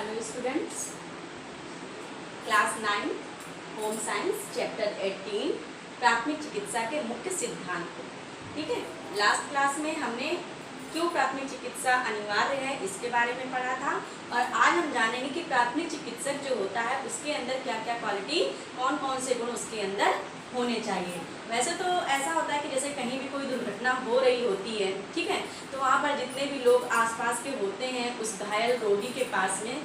Hello students, class 9 home science chapter 18 प्राथमिक चिकित्सा के मुख्य सिद्धांत। ठीक है, लास्ट क्लास में हमने क्यों प्राथमिक चिकित्सा अनिवार्य है इसके बारे में पढ़ा था और आज हम जानेंगे कि प्राथमिक चिकित्सक जो होता है उसके अंदर क्या क्या क्वालिटी, कौन कौन से गुण उसके अंदर होने चाहिए। वैसे तो ऐसा होता है कि जैसे कहीं भी कोई दुर्घटना हो रही होती है, ठीक है, तो वहाँ पर जितने भी लोग आसपास के होते हैं उस घायल रोगी के पास में,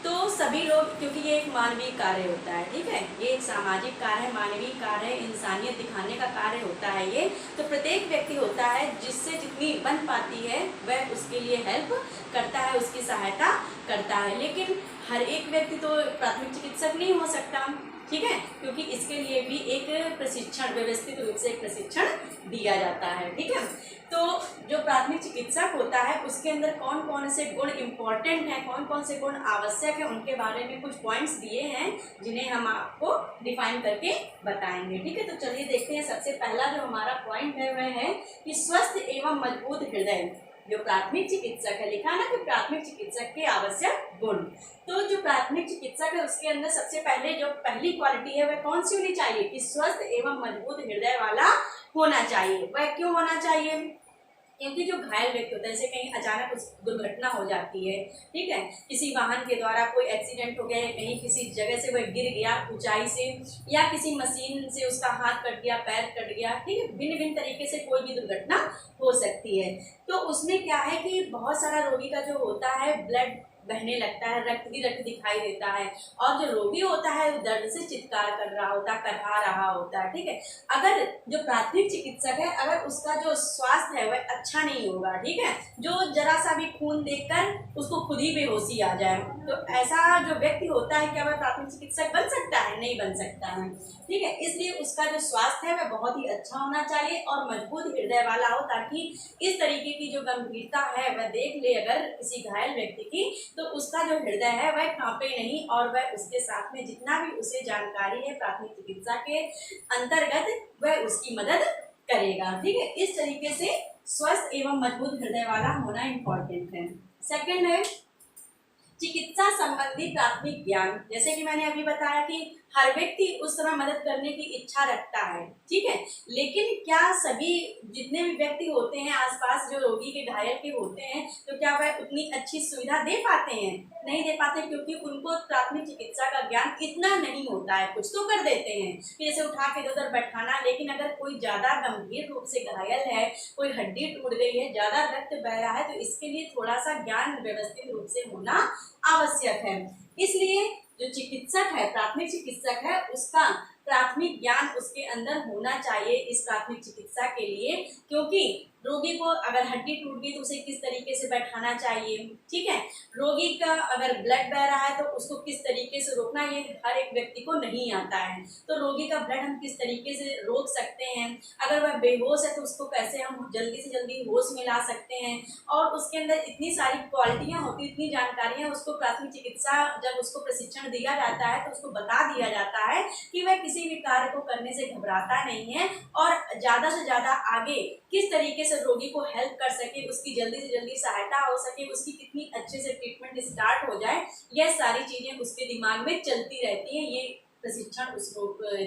तो सभी लोग, क्योंकि ये एक मानवीय कार्य होता है, ठीक है, ये एक सामाजिक कार्य है, मानवीय कार्य है, इंसानियत दिखाने का कार्य होता है ये, तो प्रत्येक व्यक्ति होता है जिससे जितनी बन पाती है वह उसके लिए हेल्प करता है, उसकी सहायता करता है। लेकिन हर एक व्यक्ति तो प्राथमिक चिकित्सक नहीं हो सकता, ठीक है, क्योंकि इसके लिए भी एक प्रशिक्षण, व्यवस्थित रूप से एक प्रशिक्षण दिया जाता है। ठीक है, तो जो प्राथमिक चिकित्सक होता है उसके अंदर कौन कौन से गुण इम्पोर्टेंट हैं, कौन कौन से गुण आवश्यक है, उनके बारे में कुछ पॉइंट्स दिए हैं जिन्हें हम आपको डिफाइन करके बताएंगे। ठीक है, तो चलिए देखते हैं। सबसे पहला जो हमारा पॉइंट है वह है कि स्वस्थ एवं मजबूत हृदय। जो प्राथमिक चिकित्सक है, लिखा ना कि प्राथमिक चिकित्सक के आवश्यक गुण, तो जो प्राथमिक चिकित्सक है उसके अंदर सबसे पहले जो पहली क्वालिटी है वह कौन सी होनी चाहिए कि स्वस्थ एवं मजबूत हृदय वाला होना चाहिए। वह क्यों होना चाहिए? क्योंकि जो घायल व्यक्ति होता है, जैसे कहीं अचानक उस दुर्घटना हो जाती है, ठीक है, किसी वाहन के द्वारा कोई एक्सीडेंट हो गया या कहीं किसी जगह से वह गिर गया ऊंचाई से, या किसी मशीन से उसका हाथ कट गया, पैर कट गया, ठीक है, भिन्न भिन्न तरीके से कोई भी दुर्घटना हो सकती है। तो उसमें क्या है कि बहुत सारा रोगी का जो होता है ब्लड बहने लगता है, रक्त दिखाई देता है, और जो रोगी होता है वो दर्द से चित्कार कर रहा होता है, करहा रहा होता है। ठीक है, अगर जो प्राथमिक चिकित्सक है अगर उसका जो स्वास्थ्य है वह अच्छा नहीं होगा, ठीक है, जो जरा सा भी खून देखकर उसको खुद ही बेहोशी आ जाए, तो ऐसा जो व्यक्ति होता है क्या वह प्राथमिक चिकित्सक बन सकता है? नहीं बन सकता है। ठीक है, इसलिए उसका जो स्वास्थ्य है वह बहुत ही अच्छा होना चाहिए और मजबूत हृदय वाला हो, ताकि इस तरीके की जो गंभीरता है वह देख ले अगर किसी घायल व्यक्ति की, तो उसका जो हृदय है वह कांपे नहीं और वह उसके साथ में जितना भी उसे जानकारी है प्राथमिक चिकित्सा के अंतर्गत वह उसकी मदद करेगा। ठीक है, इस तरीके से स्वस्थ एवं मजबूत हृदय वाला होना इम्पोर्टेंट है। सेकंड है चिकित्सा संबंधी प्राथमिक ज्ञान। जैसे कि मैंने अभी बताया कि हर व्यक्ति उस समय मदद करने की इच्छा रखता है, ठीक है, लेकिन क्या सभी जितने भी व्यक्ति होते हैं आसपास जो रोगी के घायल के होते हैं, तो क्या वह उतनी अच्छी सुविधा दे पाते हैं? नहीं दे पाते, क्योंकि उनको प्राथमिक चिकित्सा का ज्ञान इतना नहीं होता है। कुछ तो कर देते हैं कि जैसे उठा के उधर बैठाना, लेकिन अगर कोई ज्यादा गंभीर रूप से घायल है, कोई हड्डी टूट गई है, ज्यादा रक्त बह रहा है, तो इसके लिए थोड़ा सा ज्ञान व्यवस्थित रूप से होना आवश्यक है। इसलिए जो चिकित्सक है, प्राथमिक चिकित्सक है, उसका प्राथमिक ज्ञान उसके अंदर होना चाहिए इस प्राथमिक चिकित्सा के लिए, क्योंकि रोगी को अगर हड्डी टूट गई तो उसे किस तरीके से बैठाना चाहिए, ठीक है, रोगी का अगर ब्लड बह रहा है तो उसको किस तरीके से रोकना, ये हर एक व्यक्ति को नहीं आता है। तो रोगी का ब्लड हम किस तरीके से रोक सकते हैं, अगर वह बेहोश है तो उसको कैसे हम जल्दी से जल्दी होश में ला सकते हैं, और उसके अंदर इतनी सारी क्वालिटियां होती, इतनी जानकारियां, उसको प्राथमिक चिकित्सा जब उसको प्रशिक्षण दिया जाता है तो उसको बता दिया जाता है कि वह किसी भी कार्य को करने से घबराता नहीं है और ज्यादा से ज्यादा आगे किस तरीके से रोगी को हेल्प कर सके, उसकी जल्दी से जल्दी सहायता हो सके, उसकी कितनी अच्छे से ट्रीटमेंट स्टार्ट हो जाए, यह सारी चीजें उसके दिमाग में चलती रहती है। ये प्रशिक्षण उस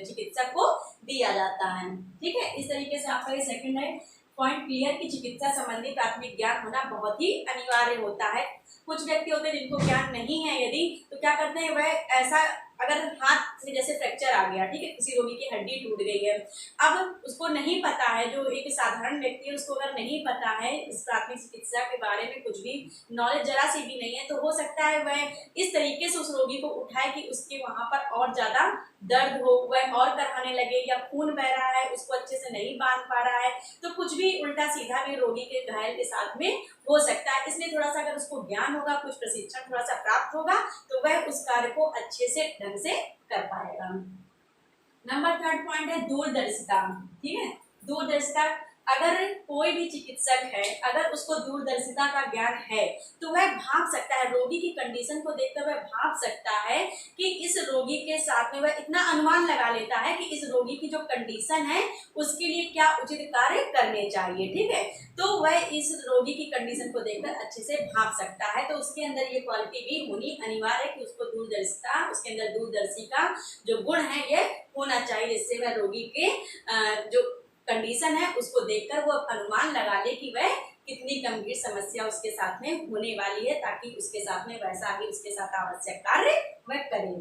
चिकित्सक को दिया जाता है। ठीक है, इस तरीके से आपका ये सेकंड है पॉइंट क्लियर कि चिकित्सा संबंधी प्राथमिक ज्ञान होना बहुत ही अनिवार्य होता है। कुछ व्यक्ति होते हैं जिनको ज्ञान नहीं है, यदि तो क्या करते हैं, वह ऐसा अगर हाथ से जैसे फ्रैक्चर आ गया, ठीक है, किसी रोगी की हड्डी टूट गई है, अब उसको नहीं पता है, जो एक साधारण व्यक्ति है उसको अगर नहीं पता है इस प्राथमिक चिकित्सा के बारे में, कुछ भी नॉलेज जरा सी भी नहीं है, तो हो सकता है वह इस तरीके से उस रोगी को उठाए कि उसके वहां पर और ज्यादा दर्द हो, वह और कराने लगे, या खून बह रहा है उसको अच्छे से नहीं बांध पा रहा है, तो कुछ भी उल्टा सीधा भी रोगी के घायल के साथ में हो सकता है। इसलिए थोड़ा सा अगर उसको ज्ञान होगा, कुछ प्रशिक्षण थोड़ा सा प्राप्त होगा, तो वह उस कार्य को अच्छे से ढंग से कर पाएगा। नंबर थर्ड पॉइंट है दूरदर्शिता। ठीक है, दूरदर्शिता अगर कोई भी चिकित्सक है, अगर उसको दूरदर्शिता का ज्ञान है तो वह भाप सकता है, रोगी की कंडीशन को देखकर वह भाप सकता है कि इस रोगी के साथ में वह इतना अनुमान लगा लेता है कि इस रोगी की जो कंडीशन है उसके लिए क्या उचित कार्य करने चाहिए। ठीक है, तो वह इस रोगी की कंडीशन को देखकर अच्छे से भाप सकता है। तो उसके अंदर ये क्वालिटी भी होनी अनिवार्य है कि उसको दूरदर्शिता, उसके अंदर दूरदर्शी का जो गुण है ये होना चाहिए, जिससे वह रोगी के जो कंडीशन है उसको देखकर वो अनुमान लगा ले कि वह कितनी गंभीर समस्या उसके साथ में होने वाली है, ताकि उसके साथ में वैसा ही उसके साथ आवश्यक कार्य वह करे।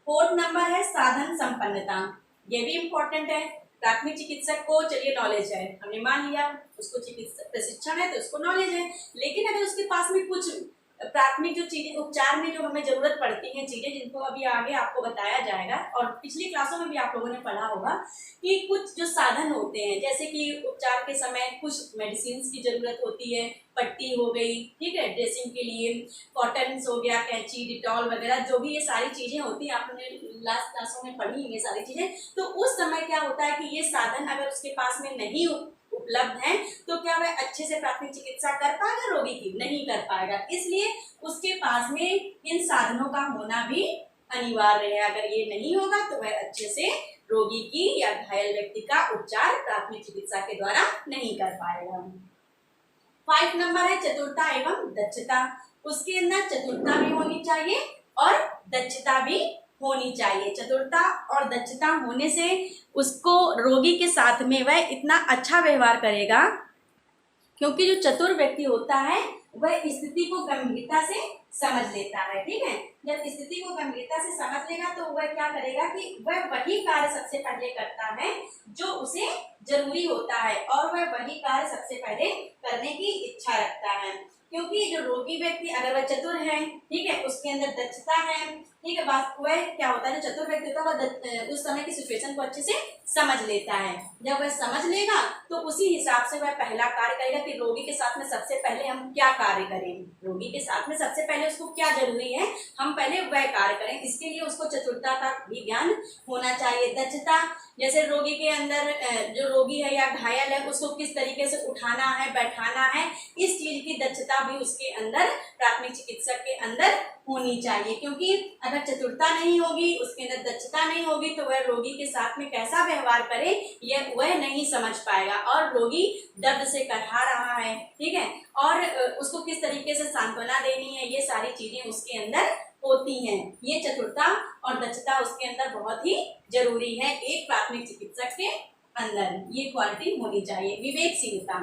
4 नंबर है साधन संपन्नता। ये भी इम्पोर्टेंट है। प्राथमिक चिकित्सक को चलिए नॉलेज है, हमने मान लिया उसको चिकित्सा प्रशिक्षण है तो उसको नॉलेज है, लेकिन अगर उसके पास में कुछ प्राथमिक जो चीजें उपचार में जो हमें जरूरत पड़ती हैं चीजें, जिनको अभी आगे आपको बताया जाएगा और पिछली क्लासों में भी आप लोगों ने पढ़ा होगा कि कुछ जो साधन होते हैं, जैसे कि उपचार के समय कुछ मेडिसिन की जरूरत होती है, पट्टी हो गई, ठीक है, ड्रेसिंग के लिए कॉटन हो गया, कैंची, डिटॉल वगैरह, जो भी ये सारी चीजें होती हैं आपने लास्ट क्लासों में पढ़ी ये सारी चीजें। तो उस समय क्या होता है कि ये साधन अगर उसके पास में नहीं उपलब्ध है तो क्या वह अच्छे से प्राथमिक चिकित्सा कर पाएगा रोगी की? नहीं कर पाएगा। इसलिए उसके पास में इन साधनों का होना भी अनिवार्य है। अगर ये नहीं होगा तो वह अच्छे से रोगी की या घायल व्यक्ति का उपचार प्राथमिक चिकित्सा के द्वारा नहीं कर पाएगा। 5 नंबर है चतुरता एवं दक्षता। उसके अंदर चतुरता भी होनी चाहिए और दक्षता भी होनी चाहिए। चतुरता और दक्षता होने से उसको रोगी के साथ में वह इतना अच्छा व्यवहार करेगा, क्योंकि जो चतुर व्यक्ति होता है वह स्थिति को गंभीरता से समझ लेता है। ठीक है, जब स्थिति को गंभीरता से समझ लेगा तो वह क्या करेगा कि वह वही कार्य सबसे पहले करता है जो उसे जरूरी होता है, और वह वही कार्य सबसे पहले करने की इच्छा रखता है। क्योंकि जो रोगी व्यक्ति अगर वह चतुर है, ठीक है, उसके अंदर दक्षता है, ठीक है, वह क्या होता है, जो चतुर व्यक्ति होता है वह उस समय की सिचुएशन को अच्छे से समझ लेता है। जब वह समझ लेगा तो उसी हिसाब से वह पहला कार्य करेगा कि रोगी के साथ में सबसे पहले हम क्या कार्य करें, रोगी के साथ में सबसे पहले उसको क्या जरूरी है, हम पहले वह कार्य करें। इसके लिए उसको चतुरता का भी ज्ञान होना चाहिए। दक्षता, जैसे रोगी के अंदर जो रोगी है या घायल है उसको किस तरीके से उठाना है, बैठाना है, इस चीज की दक्षता भी उसके अंदर प्राथमिक चिकित्सक के अंदर होनी चाहिए। क्योंकि अगर चतुरता नहीं होगी, उसके अंदर दक्षता नहीं होगी तो वह रोगी के साथ में कैसा व्यवहार करे यह वह नहीं समझ पाएगा, और रोगी दर्द से करहा रहा है, ठीक है, और उसको किस तरीके से सांत्वना देनी है, ये सारी चीजें उसके अंदर होती हैं। ये चतुरता और दक्षता उसके अंदर बहुत ही जरूरी है एक प्राथमिक चिकित्सक के अंदर, ये क्वालिटी होनी चाहिए। विवेकशीलता,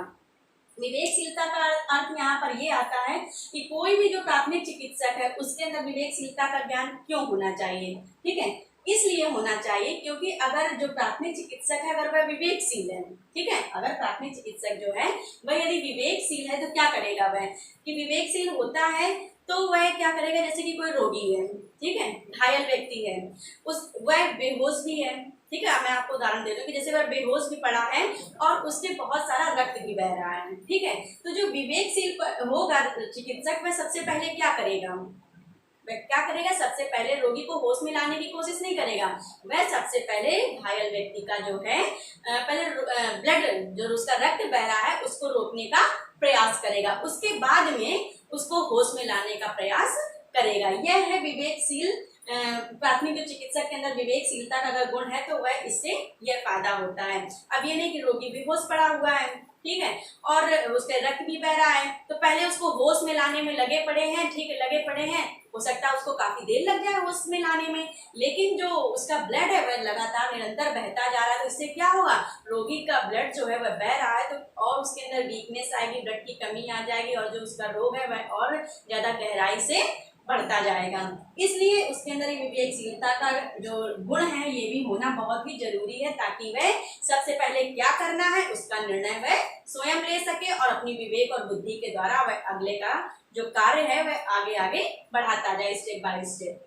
विवेकशीलता का अर्थ यहाँ पर ये आता है कि कोई भी जो प्राथमिक चिकित्सक है उसके अंदर विवेकशीलता का ज्ञान क्यों होना चाहिए। ठीक है, इसलिए होना चाहिए क्योंकि अगर जो प्राथमिक चिकित्सक है अगर वह विवेकशील है, ठीक है, अगर प्राथमिक चिकित्सक जो है वह यदि विवेकशील है तो क्या करेगा वह, कि विवेकशील होता है तो वह क्या करेगा, जैसे कि कोई रोगी है, ठीक है, घायल व्यक्ति है, वह बेहोश भी है, ठीक है, मैं आपको उदाहरण दे दूं कि जैसे वह बेहोश भी पड़ा है और उससे बहुत सारा रक्त भी बह रहा है, ठीक है, तो जो विवेकशील होगा चिकित्सक वह सबसे पहले क्या करेगा, वह क्या करेगा, सबसे पहले रोगी को होश में लाने की कोशिश नहीं करेगा, वह सबसे पहले घायल व्यक्ति का जो है पहले ब्लड जो उसका रक्त बह रहा है उसको रोकने का प्रयास करेगा, उसके बाद में उसको होश में लाने का प्रयास करेगा। यह है विवेकशील। प्राथमिक चिकित्सक के अंदर विवेकशीलता का अगर गुण है तो वह इससे यह फायदा होता है। अब ये नहीं कि रोगी बेहोश पड़ा हुआ है, ठीक है, और उसके रक्त भी बह रहा है तो पहले उसको होश में लाने में लगे पड़े हैं, ठीक है, लगे पड़े हैं, हो सकता है उसको काफी देर लग जाए होश में लाने में, लेकिन जो उसका ब्लड है वह लगातार निरंतर बहता जा रहा है, तो इससे क्या होगा, रोगी का ब्लड जो है वह बह रहा है तो और उसके अंदर वीकनेस आएगी, ब्लड की कमी आ जाएगी और जो उसका रोग है वह और ज्यादा गहराई से बढ़ता जाएगा। इसलिए उसके अंदर विवेकशीलता का जो गुण है ये भी होना बहुत ही जरूरी है, ताकि वह सबसे पहले क्या करना है उसका निर्णय वह स्वयं ले सके और अपनी विवेक और बुद्धि के द्वारा वह अगले का जो कार्य है वह आगे आगे बढ़ाता जाए स्टेप बाय स्टेप।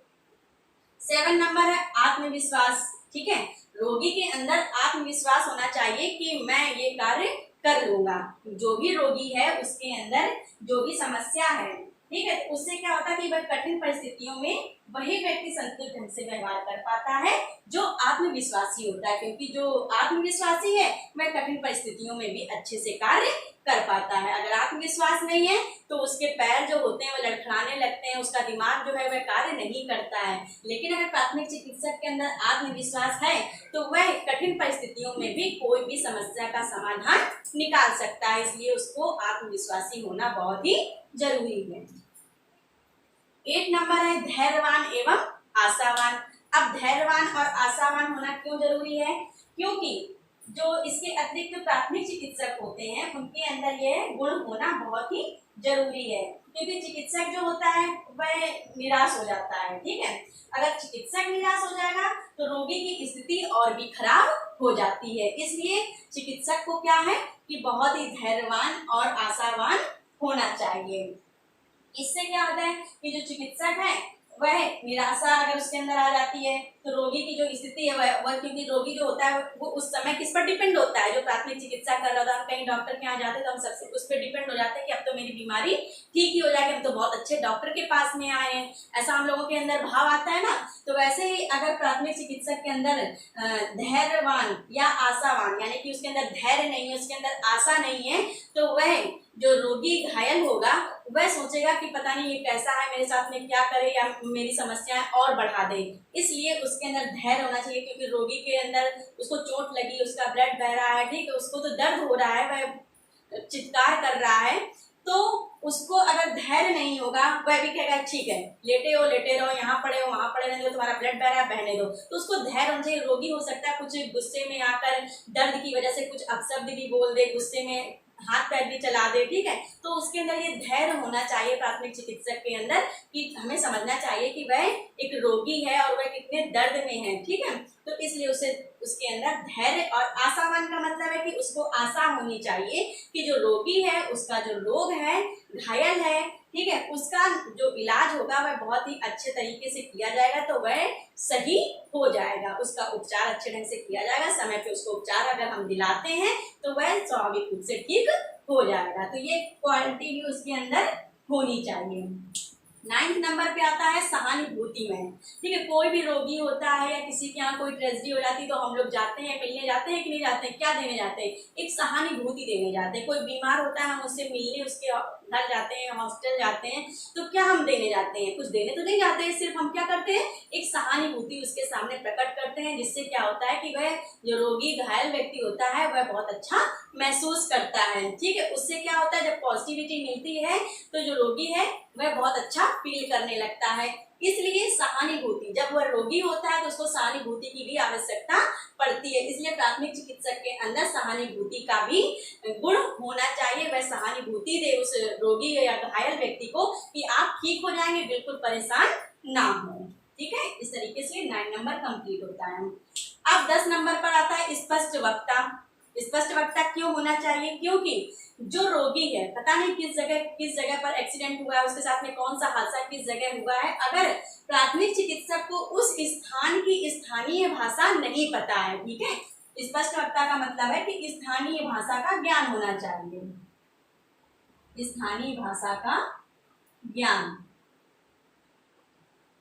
7 नंबर है आत्मविश्वास। ठीक है, रोगी के अंदर आत्मविश्वास होना चाहिए कि मैं ये कार्य कर लूंगा। जो भी रोगी है उसके अंदर जो भी समस्या है, ठीक है। तो उससे क्या होता है कि वह कठिन परिस्थितियों में वही व्यक्ति संतुलित ढंग से व्यवहार कर पाता है जो आत्मविश्वासी होता है, क्योंकि जो आत्मविश्वासी है वह कठिन परिस्थितियों में भी अच्छे से कार्य कर पाता है। अगर आत्मविश्वास नहीं है तो उसके पैर जो होते हैं वो लड़खड़ाने लगते हैं, उसका दिमाग जो है वह कार्य नहीं करता है। लेकिन अगर प्राथमिक चिकित्सक के अंदर आत्मविश्वास है तो वह कठिन परिस्थितियों में भी कोई भी समस्या का समाधान निकाल सकता है, इसलिए उसको आत्मविश्वासी होना बहुत ही जरूरी है। 8 नंबर है धैर्यवान एवं आशावान। अब धैर्यवान और आशावान होना क्यों जरूरी है? क्योंकि जो इसके अतिरिक्त प्राथमिक चिकित्सक होते हैं उनके अंदर यह गुण होना बहुत ही जरूरी है, क्योंकि चिकित्सक जो होता है वह निराश हो जाता है। ठीक है, अगर चिकित्सक निराश हो जाएगा तो रोगी की स्थिति और भी खराब हो जाती है। इसलिए चिकित्सक को क्या है कि बहुत ही धैर्यवान और आशावान होना चाहिए। इससे क्या होता है कि जो चिकित्सक है वह निराशा अगर उसके अंदर आ जाती है तो रोगी की जो स्थिति है वह क्योंकि रोगी जो होता है वो उस समय किस पर डिपेंड होता है, जो प्राथमिक चिकित्सा कर रहा होता है। हम कहीं डॉक्टर के यहाँ जाते तो हम सबसे उस पर डिपेंड हो जाते हैं कि अब तो मेरी बीमारी ठीक ही हो जाएगी, हम तो बहुत अच्छे डॉक्टर के पास में आए हैं, ऐसा हम लोगों के अंदर भाव आता है ना। तो वैसे ही अगर प्राथमिक चिकित्सक के अंदर धैर्यवान या आशावान यानी कि उसके अंदर धैर्य नहीं है, उसके अंदर आशा नहीं है, तो वह जो रोगी घायल होगा वह सोचेगा कि पता नहीं ये कैसा है, मेरे साथ में क्या करे या मेरी समस्याएं और बढ़ा दे। इसलिए उसके अंदर धैर्य होना चाहिए, क्योंकि रोगी के अंदर उसको चोट लगी, उसका ब्लड बह रहा है, ठीक है, उसको तो दर्द हो रहा है, वह चित्कार कर रहा है, तो उसको अगर धैर्य नहीं होगा वह भी कहेगा ठीक है लेटे रहो, यहाँ पड़े हो वहां पड़े रहने दो, तुम्हारा ब्लड बह रहा है बहने दो। तो उसको धैर्य होना चाहिए। रोगी हो सकता है कुछ गुस्से में आकर दर्द की वजह से कुछ अपशब्द भी बोल दे, गुस्से में हाथ पैर भी चला दे, ठीक है, तो उसके अंदर ये धैर्य होना चाहिए प्राथमिक चिकित्सक के अंदर कि हमें समझना चाहिए कि वह एक रोगी है और वह कितने दर्द में है। ठीक है, तो इसलिए उसे उसके अंदर धैर्य और आशावान का मतलब है कि उसको आशा होनी चाहिए कि जो रोगी है उसका जो रोग है, घायल है, ठीक है, उसका जो इलाज होगा वह बहुत ही अच्छे तरीके से किया जाएगा, तो वह सही हो जाएगा, उसका उपचार अच्छे ढंग से किया जाएगा। समय पे उसको उपचार अगर हम दिलाते हैं तो वह स्वाभाविक रूप से ठीक हो जाएगा। तो ये क्वालिटी भी उसके अंदर होनी चाहिए। 9th नंबर पे आता है सहानुभूति में। ठीक है, कोई भी रोगी होता है या किसी के यहाँ कोई ट्रेजेडी हो जाती है तो हम लोग जाते हैं, मिलने जाते हैं कि नहीं जाते हैं? क्या देने जाते हैं? एक सहानुभूति देने जाते हैं। कोई बीमार होता है हम उससे मिलने उसके घर जाते हैं, हॉस्टल जाते हैं, तो क्या हम देने जाते हैं? कुछ देने तो नहीं जाते हैं, सिर्फ हम क्या करते हैं, एक सहानुभूति उसके सामने प्रकट करते हैं, जिससे क्या होता है कि वह जो रोगी घायल व्यक्ति होता है वह बहुत अच्छा महसूस करता है। ठीक है, उससे क्या होता है जब पॉजिटिविटी मिलती है तो जो रोगी है वह बहुत अच्छा फील करने लगता है। इसलिए सहानुभूति, जब वह रोगी होता है तो उसको सहानुभूति की भी आवश्यकता पड़ती है, इसलिए प्राथमिक चिकित्सक के अंदर सहानुभूति का भी गुण होना चाहिए। वह सहानुभूति दे उस रोगी या घायल व्यक्ति को कि आप ठीक हो जाएंगे, बिल्कुल परेशान ना हो। ठीक है, इस तरीके से 9 नंबर कंप्लीट होता है। अब 10 नंबर पर आता है स्पष्ट वक्ता। स्पष्ट वक्ता क्यों होना चाहिए? क्योंकि जो रोगी है पता नहीं किस जगह पर एक्सीडेंट हुआ है, उसके साथ में कौन सा हादसा किस जगह हुआ है, अगर प्राथमिक चिकित्सक को उस स्थान की स्थानीय भाषा नहीं पता है, ठीक है, स्पष्ट वक्ता का मतलब है कि स्थानीय भाषा का ज्ञान होना चाहिए, स्थानीय भाषा का ज्ञान।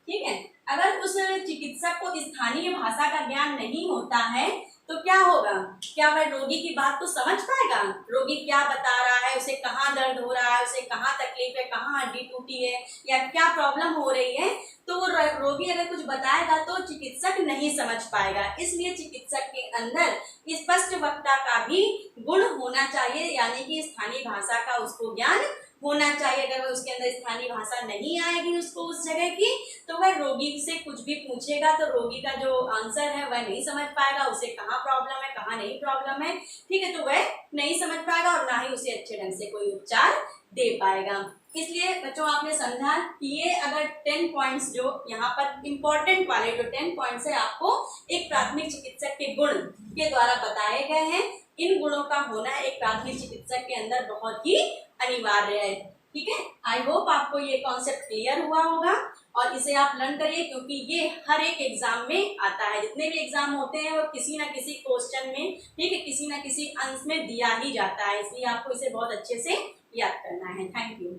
ठीक है, अगर उस चिकित्सक को स्थानीय भाषा का ज्ञान नहीं होता है तो क्या होगा, क्या वह रोगी की बात को समझ पाएगा? रोगी क्या बता रहा है, उसे कहाँ दर्द हो रहा है, उसे कहाँ तकलीफ है, कहाँ हड्डी टूटी है या क्या प्रॉब्लम हो रही है, तो वो रोगी अगर कुछ बताएगा तो चिकित्सक नहीं समझ पाएगा। इसलिए चिकित्सक के अंदर स्पष्ट वक्ता का भी गुण होना चाहिए, यानी कि स्थानीय भाषा का उसको ज्ञान होना चाहिए। अगर वह उसके अंदर स्थानीय भाषा नहीं आएगी उसको उस जगह की, तो वह रोगी से कुछ भी पूछेगा तो रोगी का जो आंसर है वह नहीं समझ पाएगा, उसे कहाँ प्रॉब्लम है कहाँ नहीं प्रॉब्लम है, ठीक है, तो वह नहीं समझ पाएगा और ना ही उसे अच्छे ढंग से कोई उपचार दे पाएगा। इसलिए बच्चों आपने समझा कि ये अगर 10 पॉइंट्स जो यहाँ पर इम्पोर्टेंट वाले जो 10 पॉइंट्स है आपको एक प्राथमिक चिकित्सक के गुण के द्वारा बताए गए हैं, इन गुणों का होना एक प्राथमिक चिकित्सक के अंदर बहुत ही अनिवार्य है। ठीक है, आई होप आपको ये कॉन्सेप्ट क्लियर हुआ होगा और इसे आप लर्न करिए, क्योंकि ये हर एक एग्जाम में आता है। जितने भी एग्जाम होते हैं वो किसी ना किसी क्वेश्चन में, ठीक है, किसी ना किसी अंश में दिया ही जाता है, इसलिए आपको इसे बहुत अच्छे से याद करना है। Thank you.